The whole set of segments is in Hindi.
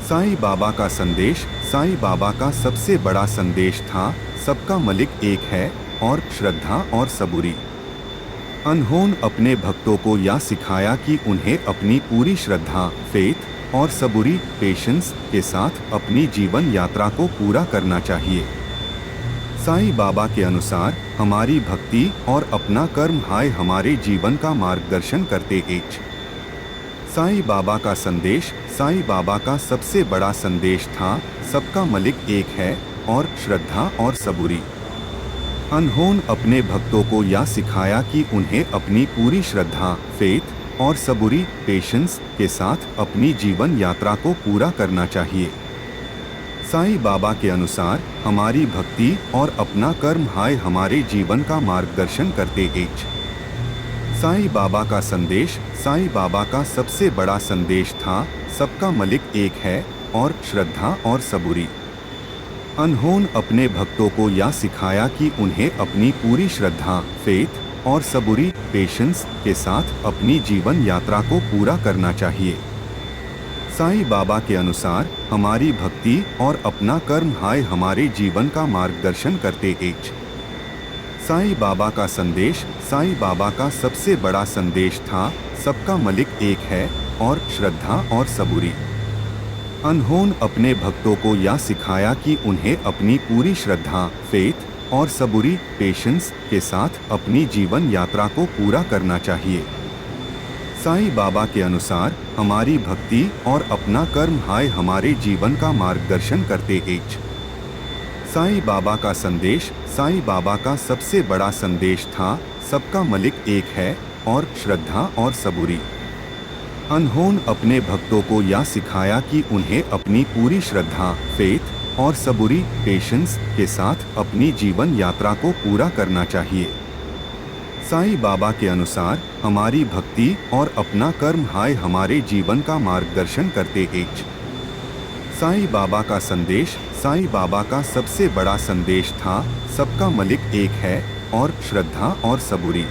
साईं बाबा का संदेश। साईं बाबा का सबसे बड़ा संदेश था, सबका मालिक एक है और श्रद्धा और सबूरी। उन्होंने अपने भक्तों को यह सिखाया कि उन्हें अपनी पूरी श्रद्धा, फेथ और सबूरी, पेशेंस के साथ अपनी जीवन यात्रा को पूरा करना चाहिए। साईं बाबा के अनुसार हमारी भक्ति और अपना कर्म हमारे जीवन का मार्गदर्शन करते हैं। साईं बाबा का संदेश। साईं बाबा का सबसे बड़ा संदेश था, सबका मालिक एक है और श्रद्धा और सबूरी। उन्होंने अपने भक्तों को यह सिखाया कि उन्हें अपनी पूरी श्रद्धा, फेथ और सबूरी, पेशेंस के साथ अपनी जीवन यात्रा को पूरा करना चाहिए। साईं बाबा के अनुसार हमारी भक्ति और अपना कर्म हमारे जीवन का मार्गदर्शन करते हैं। साईं बाबा का संदेश। साईं बाबा का सबसे बड़ा संदेश था, सबका मालिक एक है और श्रद्धा और सबूरी। उन्होंने अपने भक्तों को यह सिखाया कि उन्हें अपनी पूरी श्रद्धा, फेथ और सबूरी, पेशेंस के साथ अपनी जीवन यात्रा को पूरा करना चाहिए। साईं बाबा के अनुसार हमारी भक्ति और अपना कर्म हमारे जीवन का मार्गदर्शन करते हैं। साईं बाबा का संदेश। साईं बाबा का सबसे बड़ा संदेश था, सबका मालिक एक है और श्रद्धा और सबूरी। उन्होंने अपने भक्तों को यह सिखाया कि उन्हें अपनी पूरी श्रद्धा, फेथ और सबूरी, पेशेंस के साथ अपनी जीवन यात्रा को पूरा करना चाहिए। साईं बाबा के अनुसार हमारी भक्ति और अपना कर्म हमारे जीवन का मार्गदर्शन करते हैं। साईं बाबा का संदेश। साईं बाबा का सबसे बड़ा संदेश था, सबका मालिक एक है और श्रद्धा और सबूरी। उन्होंने अपने भक्तों को यह सिखाया कि उन्हें अपनी पूरी श्रद्धा, फेथ और सबूरी, पेशेंस के साथ अपनी जीवन यात्रा को पूरा करना चाहिए। साईं बाबा के अनुसार हमारी भक्ति और अपना कर्म हमारे जीवन का मार्गदर्शन करते हैं। साईं बाबा का संदेश। साईं बाबा का सबसे बड़ा संदेश था, सबका मालिक एक है और श्रद्धा और सबूरी।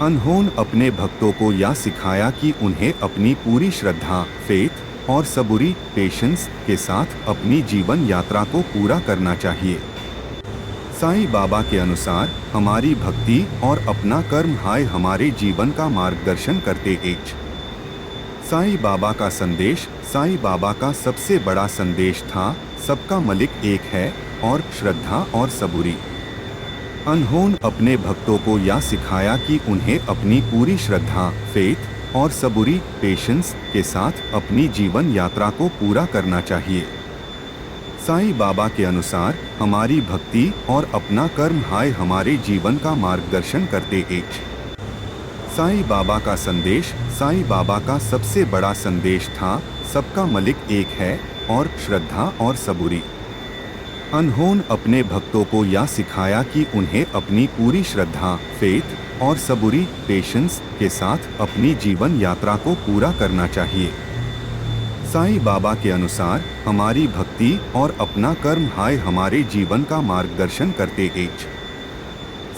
उन्होंने अपने भक्तों को यह सिखाया कि उन्हें अपनी पूरी श्रद्धा, फेथ और सबूरी, पेशेंस के साथ अपनी जीवन यात्रा को पूरा करना चाहिए। साईं बाबा के अनुसार हमारी भक्ति और अपना कर्म हमारे जीवन का मार्गदर्शन करते हैं। साईं बाबा का संदेश। साईं बाबा का सबसे बड़ा संदेश था, सबका मालिक एक है और श्रद्धा और सबूरी। उन्होंने अपने भक्तों को यह सिखाया कि उन्हें अपनी पूरी श्रद्धा, फेथ और सबूरी, पेशेंस के साथ अपनी जीवन यात्रा को पूरा करना चाहिए। साईं बाबा के अनुसार हमारी भक्ति और अपना कर्म हमारे जीवन का मार्गदर्शन करते हैं। साईं बाबा का संदेश। साईं बाबा का सबसे बड़ा संदेश था, सबका मालिक एक है और श्रद्धा और सबूरी। उन्होंने अपने भक्तों को यह सिखाया कि उन्हें अपनी पूरी श्रद्धा, फेथ और सबूरी, पेशेंस के साथ अपनी जीवन यात्रा को पूरा करना चाहिए। साईं बाबा के अनुसार हमारी भक्ति और अपना कर्म हमारे जीवन का मार्गदर्शन करते हैं।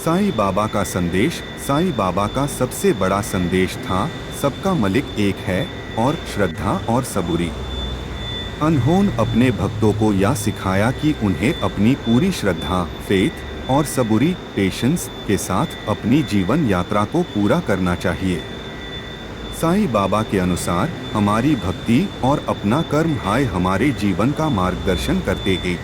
साईं बाबा का संदेश। साईं बाबा का सबसे बड़ा संदेश था, सबका मालिक एक है और श्रद्धा और सबूरी। उन्होंने अपने भक्तों को यह सिखाया कि उन्हें अपनी पूरी श्रद्धा, फेथ और सबूरी, पेशेंस के साथ अपनी जीवन यात्रा को पूरा करना चाहिए। साईं बाबा के अनुसार हमारी भक्ति और अपना कर्म हमारे जीवन का मार्गदर्शन करते हैं।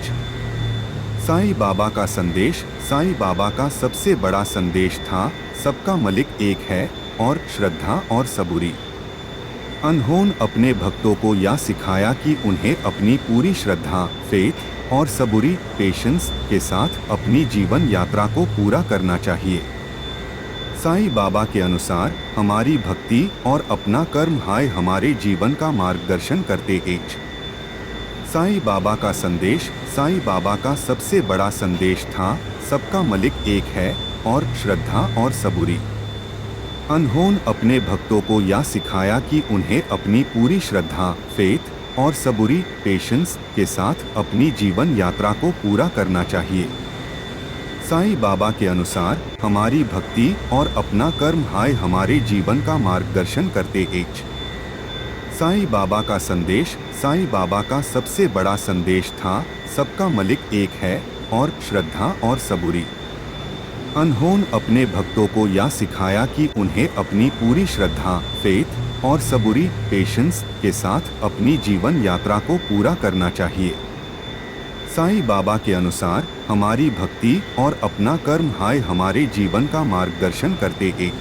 साईं बाबा का संदेश। साईं बाबा का सबसे बड़ा संदेश था, सबका मालिक एक है और श्रद्धा और सबूरी। उन्होंने अपने भक्तों को यह सिखाया कि उन्हें अपनी पूरी श्रद्धा, फेथ और सबूरी, पेशेंस के साथ अपनी जीवन यात्रा को पूरा करना चाहिए। साईं बाबा के अनुसार हमारी भक्ति और अपना कर्म हमारे जीवन का मार्गदर्शन करते हैं। साईं बाबा का संदेश। साईं बाबा का सबसे बड़ा संदेश था, सबका मालिक एक है और श्रद्धा और सबूरी। उन्होंने अपने भक्तों को यह सिखाया कि उन्हें अपनी पूरी श्रद्धा, फेथ और सबूरी, पेशेंस के साथ अपनी जीवन यात्रा को पूरा करना चाहिए। साईं बाबा के अनुसार हमारी भक्ति और अपना कर्म हमारे जीवन का मार्गदर्शन करते हैं। साईं बाबा का संदेश। साईं बाबा का सबसे बड़ा संदेश था, सबका मलिक एक है और श्रद्धा और सबूरी। उन्होंने अपने भक्तों को यह सिखाया कि उन्हें अपनी पूरी श्रद्धा, फेथ और सबूरी, पेशेंस के साथ अपनी जीवन यात्रा को पूरा करना चाहिए। साईं बाबा के अनुसार हमारी भक्ति और अपना कर्म हमारे जीवन का मार्गदर्शन करते हैं।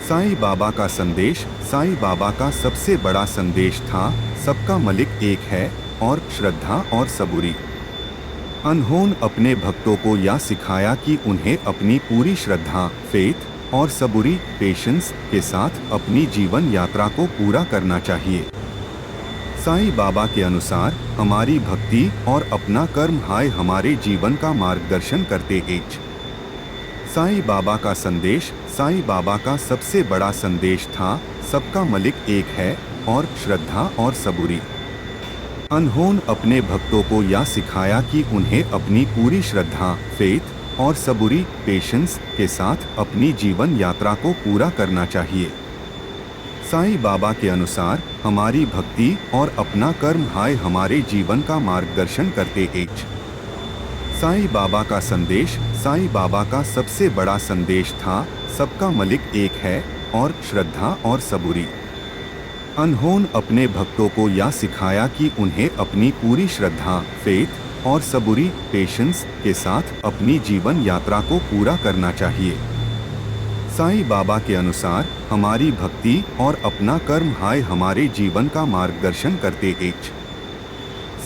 साईं बाबा का संदेश। साईं बाबा का सबसे बड़ा संदेश था, सबका मलिक एक है और श्रद्धा और सबूरी। उन्होंने अपने भक्तों को यह सिखाया कि उन्हें अपनी पूरी श्रद्धा, फेथ और सबूरी, पेशेंस के साथ अपनी जीवन यात्रा को पूरा करना चाहिए। साईं बाबा के अनुसार हमारी भक्ति और अपना कर्म हमारे जीवन का मार्गदर्शन करते हैं। साईं बाबा का संदेश। साईं बाबा का सबसे बड़ा संदेश था, सबका मलिक एक है और श्रद्धा और सबूरी। उन्होंने अपने भक्तों को यह सिखाया कि उन्हें अपनी पूरी श्रद्धा, फेथ और सबूरी, पेशेंस के साथ अपनी जीवन यात्रा को पूरा करना चाहिए। साईं बाबा के अनुसार हमारी भक्ति और अपना कर्म हमारे जीवन का मार्गदर्शन करते हैं। साईं बाबा का संदेश। साईं बाबा का सबसे बड़ा संदेश था, सबका मलिक एक है और श्रद्धा और सबूरी। उन्होंने अपने भक्तों को यह सिखाया कि उन्हें अपनी पूरी श्रद्धा, फेथ और सबूरी, पेशेंस के साथ अपनी जीवन यात्रा को पूरा करना चाहिए। साईं बाबा के अनुसार हमारी भक्ति और अपना कर्म हमारे जीवन का मार्गदर्शन करते हैं।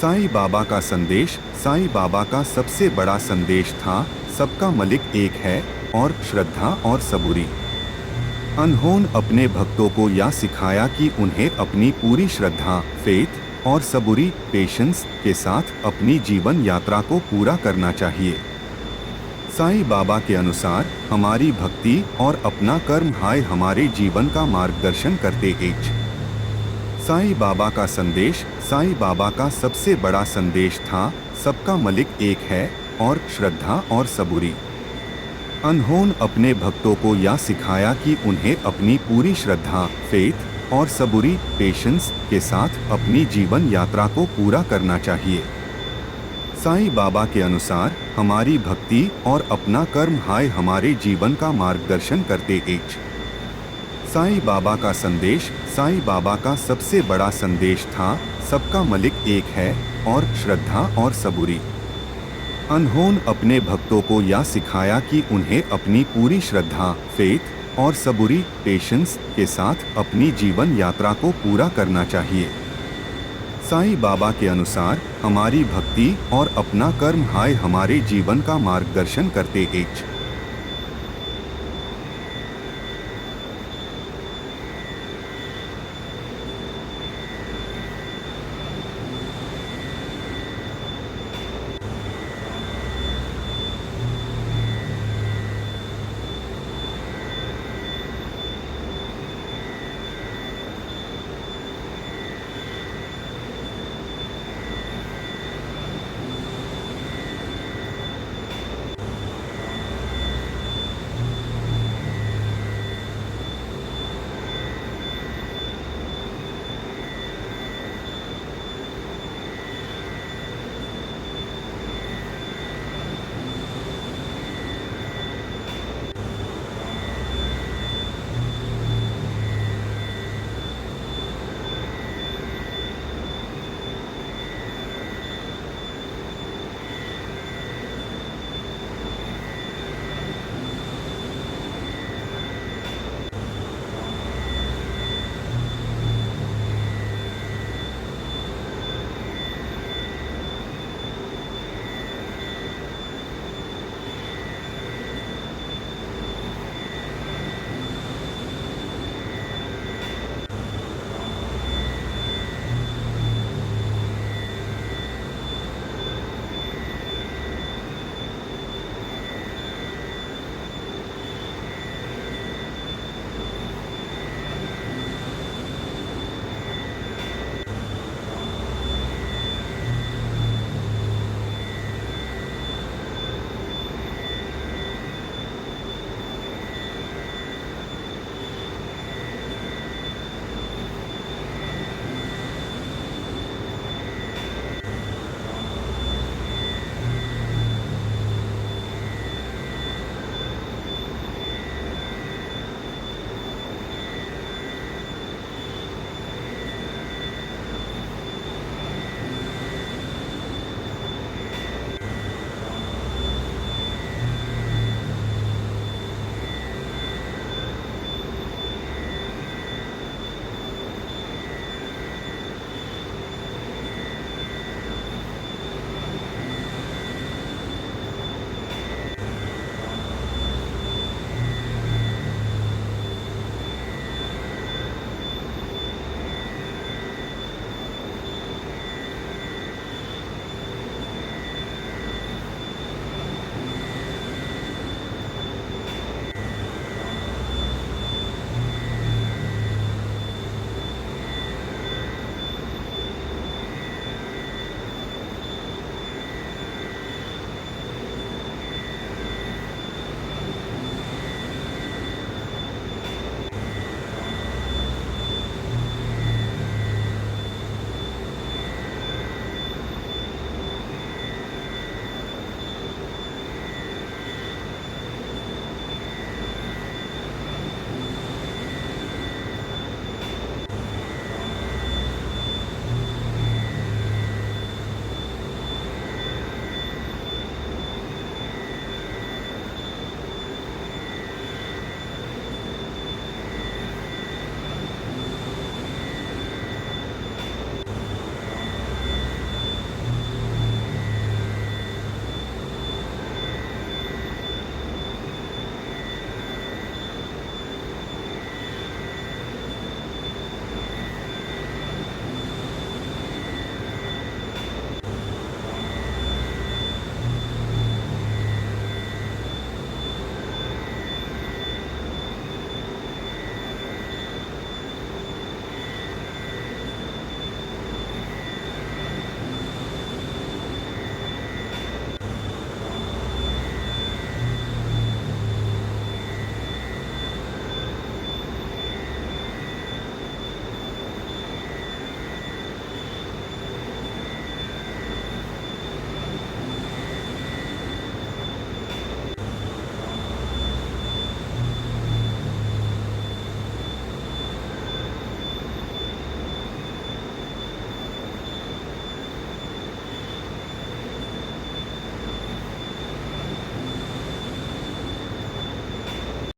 साईं बाबा का संदेश। साईं बाबा का सबसे बड़ा संदेश था, सबका मलिक एक है और श्रद्धा और सबूरी। उन्होंने अपने भक्तों को यह सिखाया कि उन्हें अपनी पूरी श्रद्धा, फेथ और सबूरी, पेशेंस के साथ अपनी जीवन यात्रा को पूरा करना चाहिए। साईं बाबा के अनुसार हमारी भक्ति और अपना कर्म हमारे जीवन का मार्गदर्शन करते हैं। साईं बाबा का संदेश। साईं बाबा का सबसे बड़ा संदेश था, सबका मलिक एक है और श्रद्धा और सबूरी। उन्होंने अपने भक्तों को यह सिखाया कि उन्हें अपनी पूरी श्रद्धा, फेथ और सबूरी, पेशेंस के साथ अपनी जीवन यात्रा को पूरा करना चाहिए। साईं बाबा के अनुसार हमारी भक्ति और अपना कर्म हमारे जीवन का मार्गदर्शन करते हैं। साईं बाबा का संदेश। साईं बाबा का सबसे बड़ा संदेश था, सबका मलिक एक है और श्रद्धा और सबूरी। उन्होंने अपने भक्तों को यह सिखाया कि उन्हें अपनी पूरी श्रद्धा, फेथ और सबूरी, पेशेंस के साथ अपनी जीवन यात्रा को पूरा करना चाहिए। साईं बाबा के अनुसार हमारी भक्ति और अपना कर्म हमारे जीवन का मार्गदर्शन करते हैं।